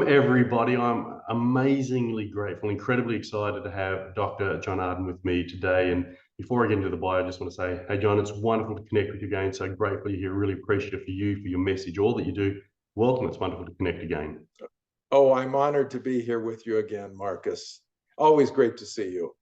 Welcome, everybody. I'm amazingly grateful, incredibly excited to have Dr. John Arden with me today. And before I get into the bio, I just want to say, hey, John, it's wonderful to connect with you again. So grateful you're here, really appreciative for you, for your message, all that you do. Welcome. It's wonderful to connect again. Oh, I'm honored to be here with you again, Marcus. Always great to see you.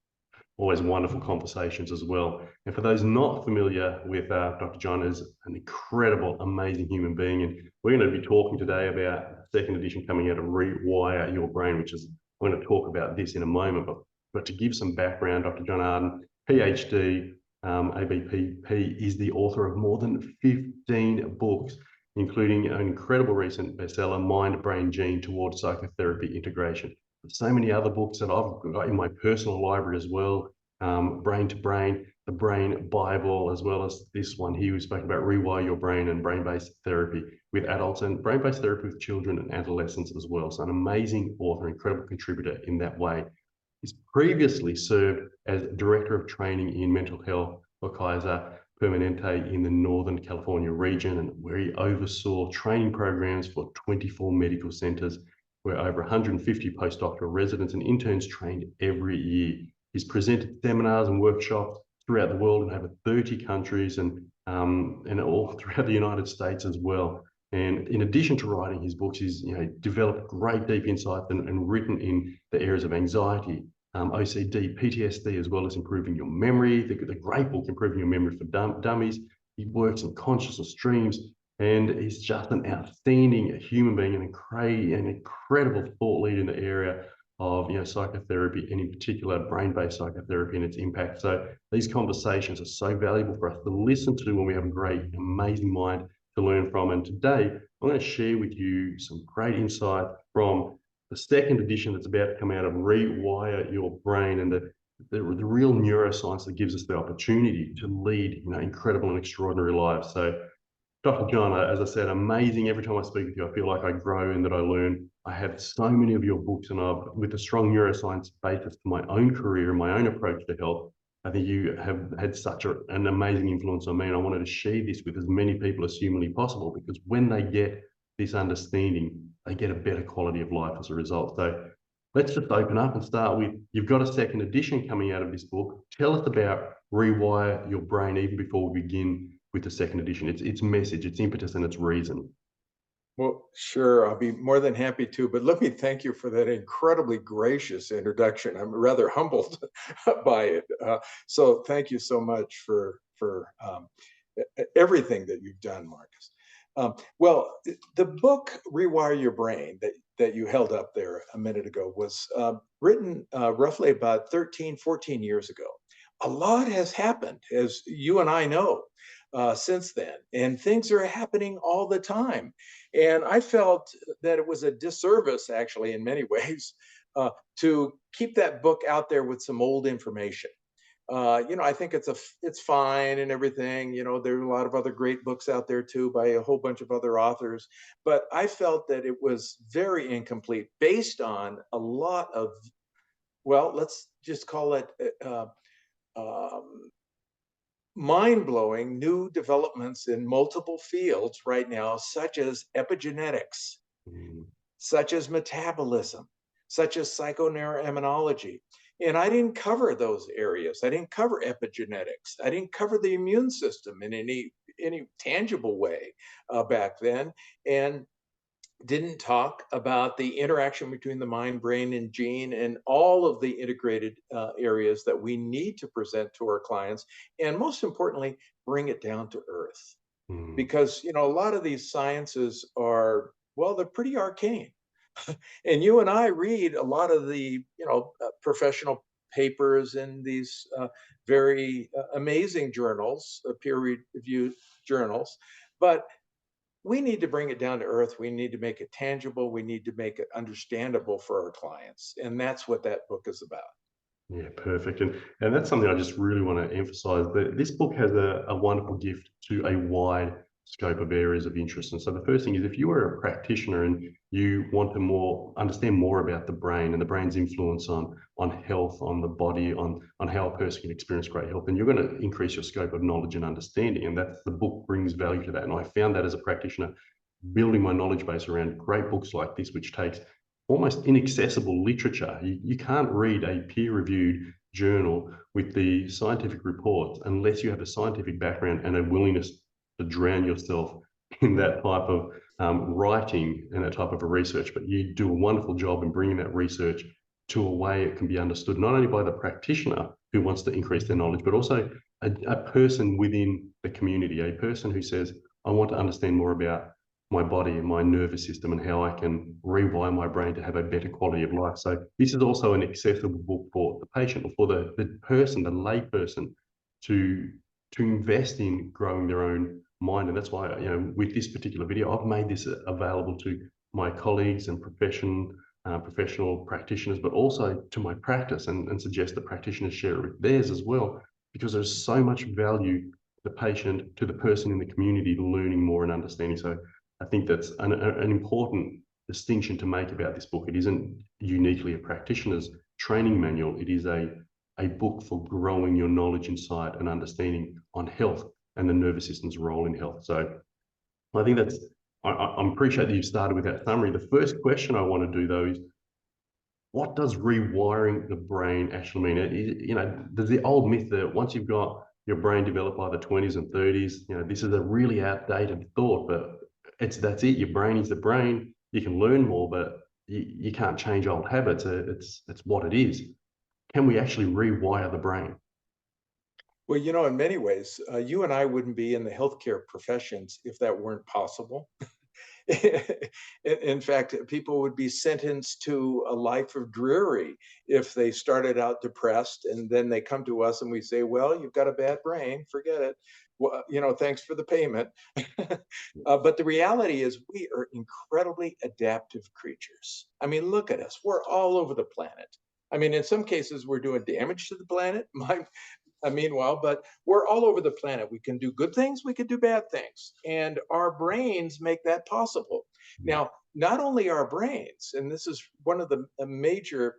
Always wonderful conversations as well. And for those not familiar with Dr. John, is an incredible, amazing human being. And we're going to be talking today about the second edition coming out of Rewire Your Brain, which is, I'm going to talk about this in a moment. But to give some background, Dr. John Arden, PhD, ABPP, is the author of more than 15 books, including an incredible recent bestseller, Mind, Brain, Gene Towards Psychotherapy Integration. So many other books that I've got in my personal library as well, Brain to Brain, the Brain Bible, as well as this one here. We spoke about Rewire Your Brain and brain-based therapy with adults and brain-based therapy with children and adolescents as well. So an amazing author, incredible contributor in that way. He's previously served as Director of Training in Mental Health for Kaiser Permanente in the Northern California region, and where he oversaw training programs for 24 medical centers, where over 150 postdoctoral residents and interns trained every year. He's presented seminars and workshops throughout the world in over 30 countries and all throughout the United States as well. And in addition to writing his books, he's developed great deep insights and written in the areas of anxiety, OCD, PTSD, as well as improving your memory. The great book, Improving Your Memory for Dummies. He works in consciousness streams, and he's just an outstanding human being and an incredible thought leader in the area of psychotherapy, and in particular brain-based psychotherapy and its impact. So these conversations are so valuable for us to listen to when we have a great, amazing mind to learn from. And today I'm going to share with you some great insight from the second edition that's about to come out of Rewire Your Brain, and the real neuroscience that gives us the opportunity to lead incredible and extraordinary lives. So Dr. John, as I said, amazing. Every time I speak with you, I feel like I grow and that I learn. I have so many of your books, and with a strong neuroscience basis to my own career and my own approach to health, I think you have had such an amazing influence on me. And I wanted to share this with as many people as humanly possible, because when they get this understanding, they get a better quality of life as a result. So let's just open up and start with, you've got a second edition coming out of this book. Tell us about Rewire Your Brain, even before we begin with the second edition, its message, its impetus, and its reason. Well, sure, I'll be more than happy to, but let me thank you for that incredibly gracious introduction. I'm rather humbled by it. So thank you so much for everything that you've done, Marcus. Well, the book Rewire Your Brain that you held up there a minute ago was written roughly about 13, 14 years ago. A lot has happened, as you and I know, since then, and things are happening all the time. And I felt that it was a disservice, actually, in many ways, to keep that book out there with some old information. I think it's fine and everything. There are a lot of other great books out there too by a whole bunch of other authors, but I felt that it was very incomplete based on a lot of, well, let's just call it mind-blowing new developments in multiple fields right now, such as epigenetics, such as metabolism, such as psychoneuroimmunology. And I didn't cover those areas. I didn't cover epigenetics. I didn't cover the immune system in any tangible way back then, and didn't talk about the interaction between the mind, brain, and gene, and all of the integrated areas that we need to present to our clients. And most importantly, bring it down to earth. Because, a lot of these sciences are, well, they're pretty arcane. And you and I read a lot of the, professional papers in these very amazing journals, peer-reviewed journals, but we need to bring it down to earth. We need to make it tangible. We need to make it understandable for our clients. And that's what that book is about. Yeah, perfect. And that's something I just really want to emphasize, that this book has a wonderful gift to a wide scope of areas of interest. And so the first thing is, if you are a practitioner and you want to understand more about the brain and the brain's influence on health, on the body, on how a person can experience great health, then you're going to increase your scope of knowledge and understanding. And that's, the book brings value to that. And I found that as a practitioner, building my knowledge base around great books like this, which takes almost inaccessible literature. You can't read a peer-reviewed journal with the scientific reports unless you have a scientific background and a willingness to drown yourself in that type of writing and that type of a research. But you do a wonderful job in bringing that research to a way it can be understood, not only by the practitioner who wants to increase their knowledge, but also a person within the community, a person who says, I want to understand more about my body and my nervous system and how I can rewire my brain to have a better quality of life. So this is also an accessible book for the patient or for the person, the lay person, to invest in growing their own mind. And that's why, with this particular video, I've made this available to my colleagues and professional practitioners, but also to my practice, and suggest the practitioners share it with theirs as well, because there's so much value to the patient, to the person in the community, learning more and understanding. So I think that's an important distinction to make about this book. It isn't uniquely a practitioner's training manual. It is a book for growing your knowledge, insight, and understanding on health and the nervous system's role in health. So I think that's, I appreciate that you started with that summary. The first question I want to do, though, is what does rewiring the brain actually mean? There's the old myth that once you've got your brain developed by the 20s and 30s, this is a really outdated thought, but that's it. Your brain is the brain. You can learn more, but you can't change old habits. It's what it is. Can we actually rewire the brain? Well, in many ways, you and I wouldn't be in the healthcare professions if that weren't possible. In fact, people would be sentenced to a life of dreary if they started out depressed and then they come to us and we say, well, you've got a bad brain, forget it. Well, thanks for the payment. But the reality is we are incredibly adaptive creatures. I mean, look at us. We're all over the planet. I mean, in some cases, we're doing damage to the planet. Meanwhile, but we're all over the planet. We can do good things, we can do bad things, and our brains make that possible. Now, not only our brains, and this is one of the major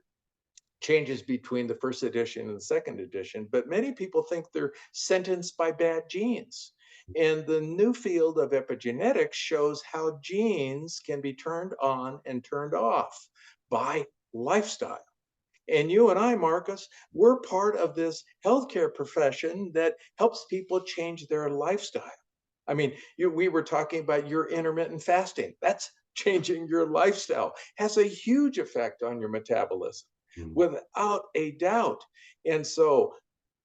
changes between the first edition and the second edition, but many people think they're sentenced by bad genes. And the new field of epigenetics shows how genes can be turned on and turned off by lifestyle. And you and I, Marcus, we're part of this healthcare profession that helps people change their lifestyle. I mean, we were talking about your intermittent fasting. That's changing your lifestyle, has a huge effect on your metabolism, without a doubt. And so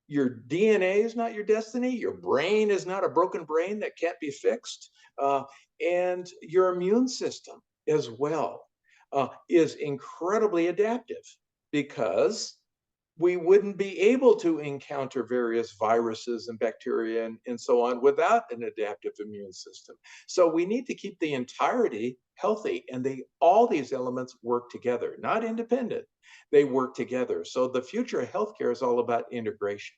your DNA is not your destiny. Your brain is not a broken brain that can't be fixed. And your immune system as well is incredibly adaptive, because we wouldn't be able to encounter various viruses and bacteria and so on without an adaptive immune system. So we need to keep the entirety healthy, and all these elements work together, not independent. They work together. So the future of healthcare is all about integration.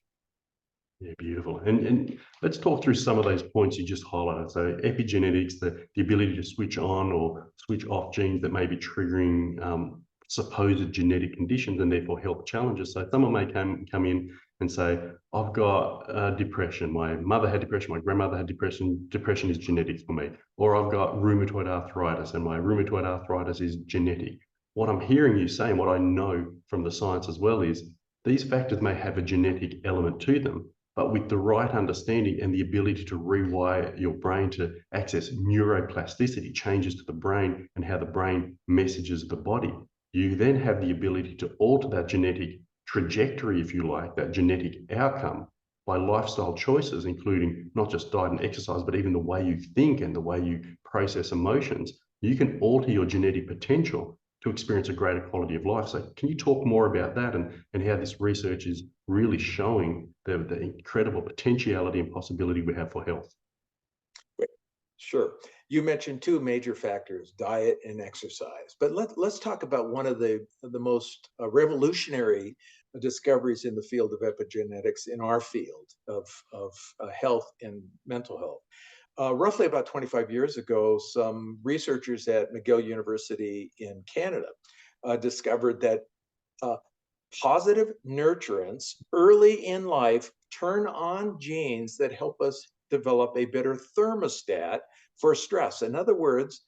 Yeah, beautiful. And let's talk through some of those points you just highlighted. So epigenetics, the ability to switch on or switch off genes that may be triggering supposed genetic conditions and therefore health challenges. So someone may come in and say, I've got depression. My mother had depression. My grandmother had depression. Depression is genetics for me. Or I've got rheumatoid arthritis, and my rheumatoid arthritis is genetic. What I'm hearing you say, and what I know from the science as well, is these factors may have a genetic element to them, but with the right understanding and the ability to rewire your brain to access neuroplasticity, changes to the brain and how the brain messages the body, you then have the ability to alter that genetic trajectory, if you like, that genetic outcome, by lifestyle choices, including not just diet and exercise, but even the way you think and the way you process emotions. You can alter your genetic potential to experience a greater quality of life. So can you talk more about that, and how this research is really showing the incredible potentiality and possibility we have for health? Sure. You mentioned two major factors, diet and exercise. But let's talk about one of the most revolutionary discoveries in the field of epigenetics, in our field of health and mental health. Roughly about 25 years ago, some researchers at McGill University in Canada discovered that positive nurturants early in life turn on genes that help us develop a better thermostat for stress. In other words,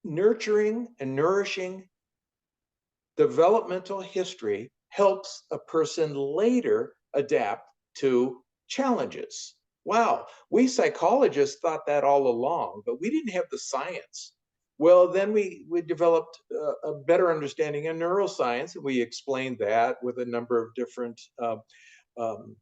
nurturing and nourishing developmental history helps a person later adapt to challenges. Wow, we psychologists thought that all along, but we didn't have the science. Well, then we developed a better understanding of neuroscience, and we explained that with a number of different um,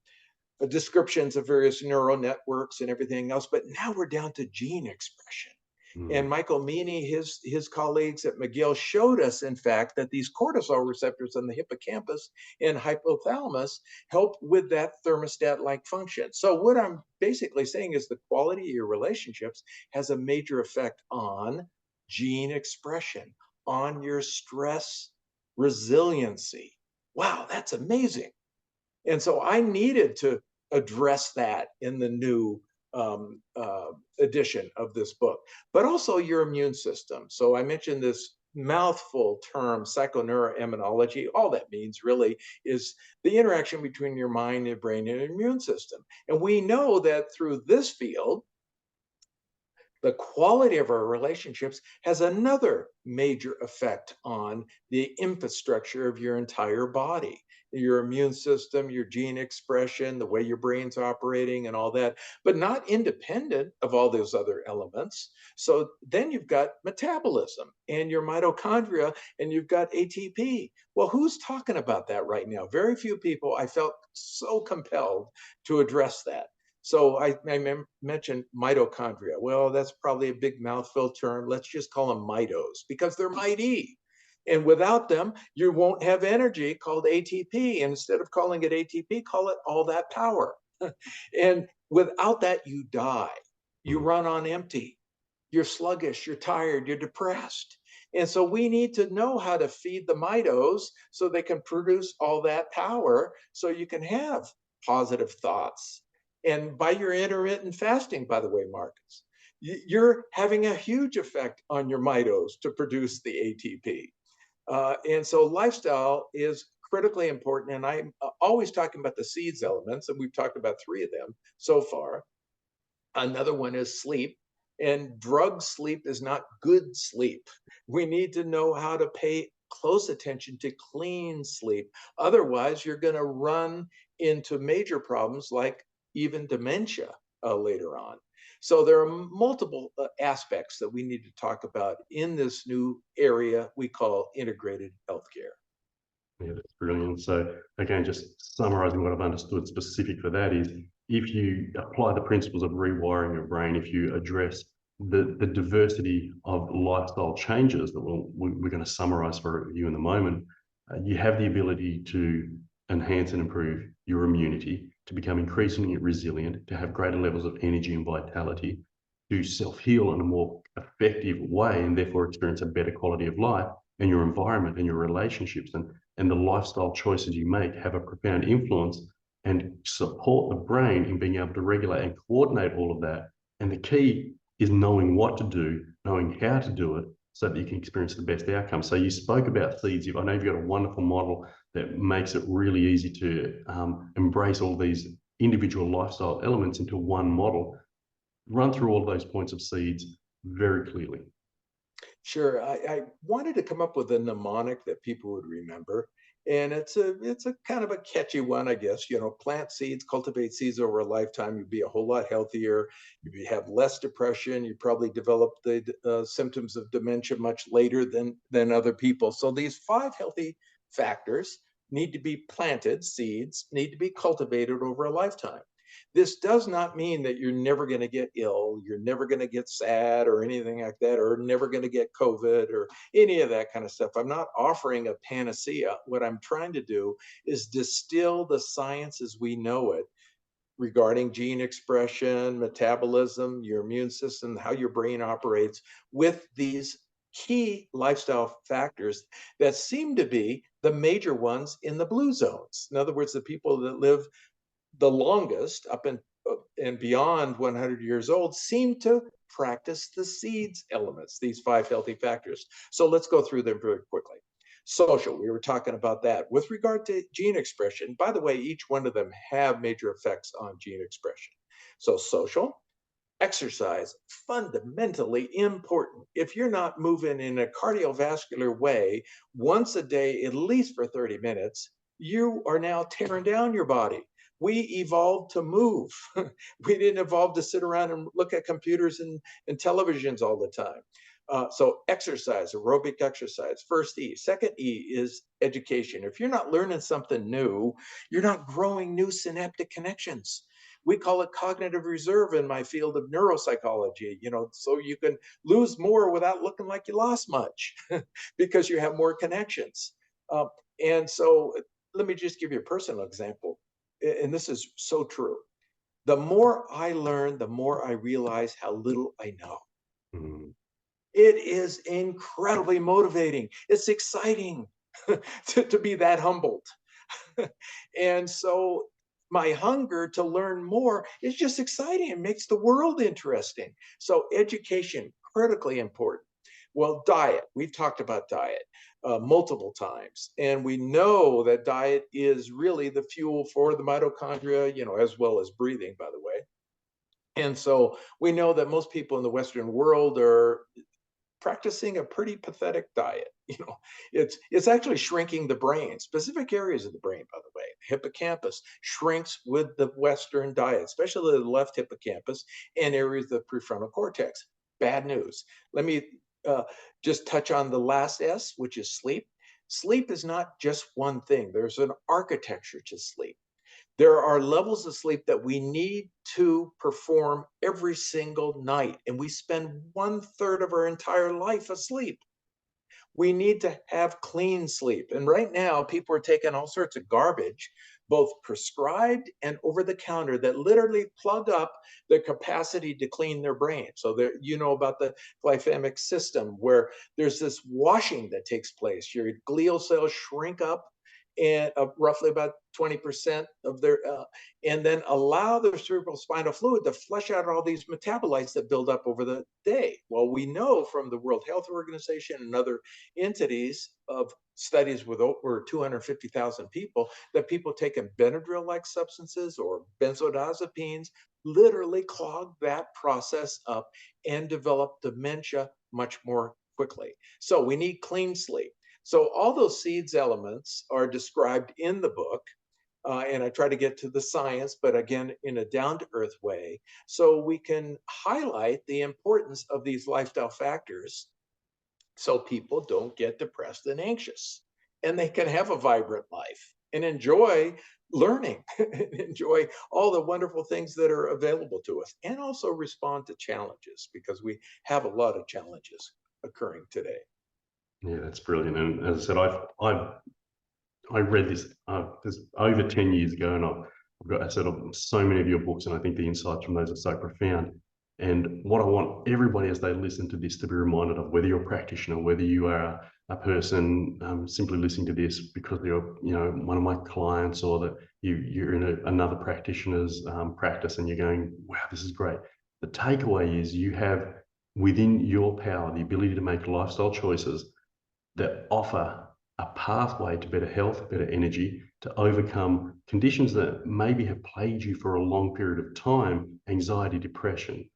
descriptions of various neural networks and everything else. But now we're down to gene expression. And Mm, Michael Meany, his colleagues at McGill showed us, in fact, that these cortisol receptors on the hippocampus and hypothalamus help with that thermostat-like function. So what I'm basically saying is the quality of your relationships has a major effect on gene expression, on your stress resiliency. Wow, that's amazing. And so I needed to address that in the new edition of this book, but also your immune system. So I mentioned this mouthful term, psychoneuroimmunology. All that means really is the interaction between your mind, your brain, and your immune system. And we know that through this field, the quality of our relationships has another major effect on the infrastructure of your entire body, your immune system, your gene expression, the way your brain's operating, and all that, but not independent of all those other elements. So then you've got metabolism and your mitochondria, and you've got ATP. Well, who's talking about that right now? Very few people. I felt so compelled to address that. So I mentioned mitochondria. Well, that's probably a big mouthful term. Let's just call them mitos because they're mighty. And without them, you won't have energy called ATP. And instead of calling it ATP, call it all that power. And without that, you die. You mm. run on empty. You're sluggish, you're tired, you're depressed. And so we need to know how to feed the mitos so they can produce all that power so you can have positive thoughts. And by your intermittent fasting, by the way, Marcus, you're having a huge effect on your mitos to produce the ATP. And so lifestyle is critically important. And I'm always talking about the seeds elements, and we've talked about three of them so far. Another one is sleep. And drug sleep is not good sleep. We need to know how to pay close attention to clean sleep. Otherwise, you're going to run into major problems like even dementia later on. So there are multiple aspects that we need to talk about in this new area we call integrated healthcare. Yeah, that's brilliant. So again, just summarizing what I've understood specific for that is if you apply the principles of rewiring your brain, if you address the diversity of lifestyle changes that we're going to summarize for you in the moment, you have the ability to enhance and improve your immunity, to become increasingly resilient, to have greater levels of energy and vitality, to self-heal in a more effective way, and therefore experience a better quality of life, and your environment and your relationships and the lifestyle choices you make have a profound influence and support the brain in being able to regulate and coordinate all of that. And the key is knowing what to do, knowing how to do it so that you can experience the best outcome. So you spoke about seeds. I know you've got a wonderful model that makes it really easy to embrace all these individual lifestyle elements into one model. Run through all of those points of seeds very clearly. Sure. I wanted to come up with a mnemonic that people would remember. And it's a kind of a catchy one, I guess. You know, plant seeds, cultivate seeds over a lifetime. You'd be a whole lot healthier. You'd have less depression. You probably develop the symptoms of dementia much later than other people. So these five healthy factors need to be planted, seeds need to be cultivated over a lifetime. This does not mean that you're never going to get ill, you're never going to get sad or anything like that, or never going to get COVID or any of that kind of stuff. I'm not offering a panacea. What I'm trying to do is distill the science as we know it regarding gene expression, metabolism, your immune system, how your brain operates with these key lifestyle factors that seem to be the major ones in the blue zones. In other words, the people that live the longest up and beyond 100 years old seem to practice the seeds elements, these five healthy factors. So let's go through them very quickly. Social, we were talking about that. With regard to gene expression, by the way, each one of them have major effects on gene expression. So social, Exercise, fundamentally important. If you're not moving in a cardiovascular way once a day, at least for 30 minutes, you are now tearing down your body. We evolved to move. We didn't evolve to sit around and look at computers and televisions all the time. So exercise, aerobic exercise, first E. Second E is education. If you're not learning something new, you're not growing new synaptic connections. We call it cognitive reserve in my field of neuropsychology, so you can lose more without looking like you lost much because you have more connections. Uh, and so let me just give you a personal example. And this is so true. The more I learn, the more I realize how little I know. Mm. It is incredibly motivating. It's exciting to be that humbled. And so my hunger to learn more is just exciting. It makes the world interesting. So education, critically important. Well, diet, we've talked about diet multiple times, and we know that diet is really the fuel for the mitochondria, as well as breathing, by the way. And so we know that most people in the Western world are practicing a pretty pathetic diet. It's actually shrinking the brain, specific areas of the brain, by the way. Hippocampus shrinks with the Western diet, especially the left hippocampus and areas of the prefrontal cortex. Bad news. Let me just touch on the last S, which is sleep. Sleep is not just one thing. There's an architecture to sleep. There are levels of sleep that we need to perform every single night, and we spend 1/3 of our entire life asleep. We need to have clean sleep. And right now, people are taking all sorts of garbage, both prescribed and over the counter, that literally plug up the capacity to clean their brain. So there, about the glycemic system, where there's this washing that takes place. Your glial cells shrink up and roughly about 20% of their, and then allow the cerebral spinal fluid to flush out all these metabolites that build up over the day. Well, we know from the World Health Organization and other entities of studies with over 250,000 people that people taking Benadryl-like substances or benzodiazepines literally clog that process up and develop dementia much more quickly. So we need clean sleep. So all those seeds elements are described in the book, and I try to get to the science, but again, in a down-to-earth way, so we can highlight the importance of these lifestyle factors so people don't get depressed and anxious, and they can have a vibrant life and enjoy learning, enjoy all the wonderful things that are available to us, and also respond to challenges, because we have a lot of challenges occurring today. Yeah, that's brilliant. And as I said, I read this this over 10 years ago, and I've got, I said, so many of your books, and I think the insights from those are so profound. And what I want everybody, as they listen to this, to be reminded of, whether you're a practitioner, whether you are a person simply listening to this because you're, one of my clients, or that you're in another practitioner's practice, and you're going, wow, this is great. The takeaway is you have within your power the ability to make lifestyle choices that offer a pathway to better health, better energy, to overcome conditions that maybe have plagued you for a long period of time: anxiety, depression,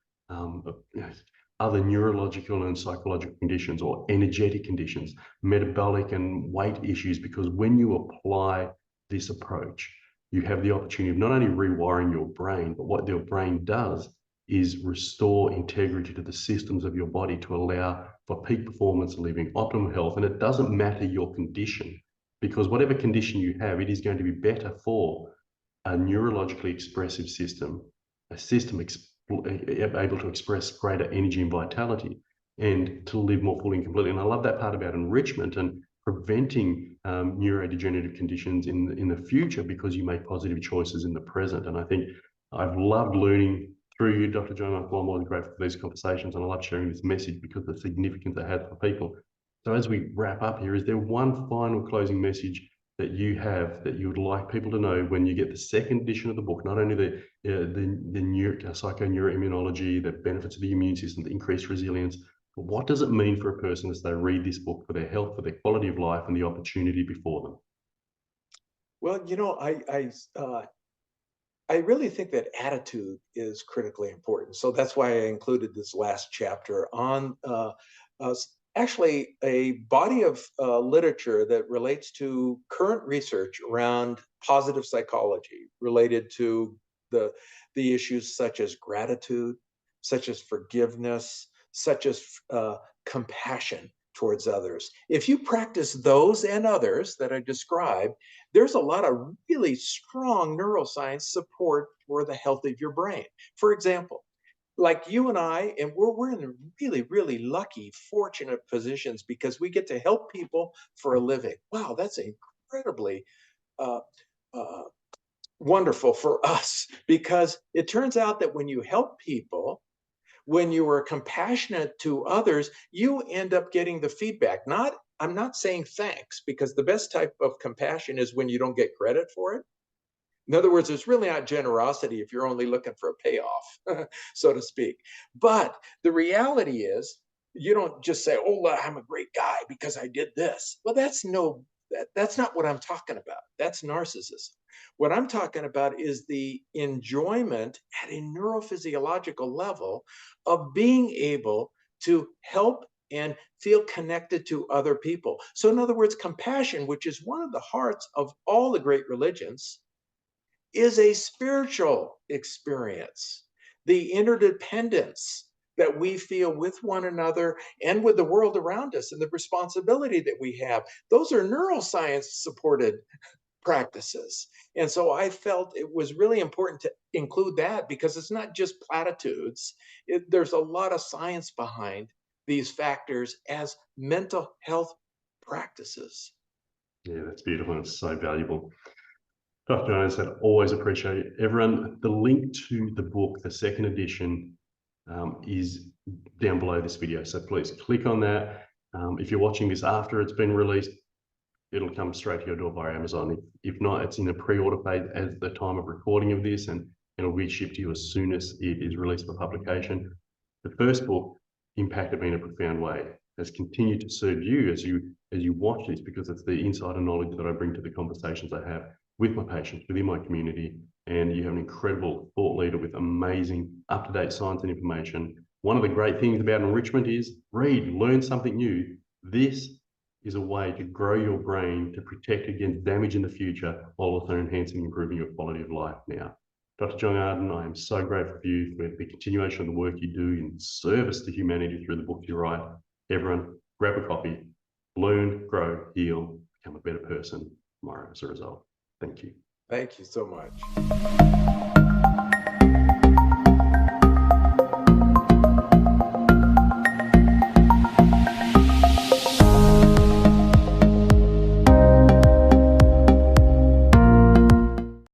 other neurological and psychological conditions, or energetic conditions, metabolic and weight issues. Because when you apply this approach, you have the opportunity of not only rewiring your brain, but what your brain does is restore integrity to the systems of your body to allow for peak performance, living, optimal health. And it doesn't matter your condition, because whatever condition you have, it is going to be better for a neurologically expressive system, a system able to express greater energy and vitality, and to live more fully and completely. And I love that part about enrichment and preventing neurodegenerative conditions in the future, because you make positive choices in the present. And I think I've loved learning through you, Dr. John. I'm more than grateful for these conversations, and I love sharing this message because of the significance it has for people. So as we wrap up here, is there one final closing message that you have that you would like people to know when you get the second edition of the book? Not only the psychoneuroimmunology, the benefits of the immune system, the increased resilience, but what does it mean for a person as they read this book, for their health, for their quality of life, and the opportunity before them? Well, I really think that attitude is critically important. So that's why I included this last chapter on actually a body of literature that relates to current research around positive psychology related to the the issues such as gratitude, such as forgiveness, such as compassion towards others. If you practice those and others that I described, there's a lot of really strong neuroscience support for the health of your brain. For example, like you and I, and we're in really, really lucky, fortunate positions because we get to help people for a living. Wow, that's incredibly uh, uh, wonderful for us because it turns out that when you help people, when you are compassionate to others, you end up getting the feedback. Not, I'm not saying thanks, because the best type of compassion is when you don't get credit for it. In other words, it's really not generosity if you're only looking for a payoff, so to speak. But the reality is, you don't just say, "Oh, I'm a great guy because I did this." Well, that's not what I'm talking about. That's narcissism. What I'm talking about is the enjoyment at a neurophysiological level of being able to help and feel connected to other people. So, in other words, compassion, which is one of the hearts of all the great religions, is a spiritual experience. The interdependence that we feel with one another and with the world around us and the responsibility that we have, those are neuroscience supported practices. And so I felt it was really important to include that because it's not just platitudes. There's a lot of science behind these factors as mental health practices. Yeah, that's beautiful. And it's so valuable. Dr. Jones, I always appreciate it. Everyone, the link to the book, the second edition, is down below this video. So please click on that. If you're watching this after it's been released, it'll come straight to your door via Amazon. If not, it's in the pre-order phase at the time of recording of this, and it'll be shipped to you as soon as it is released for publication. The first book impacted me in a profound way, has continued to serve you as you watch this, because it's the insider knowledge that I bring to the conversations I have with my patients, within my community. And you have an incredible thought leader with amazing up-to-date science and information. One of the great things about enrichment is read, learn something new. This is a way to grow your brain to protect against damage in the future, while also enhancing and improving your quality of life now. Dr. John Arden, I am so grateful for you for the continuation of the work you do in service to humanity through the books you write. Everyone, grab a copy, learn, grow, heal, become a better person tomorrow as a result. Thank you. Thank you so much.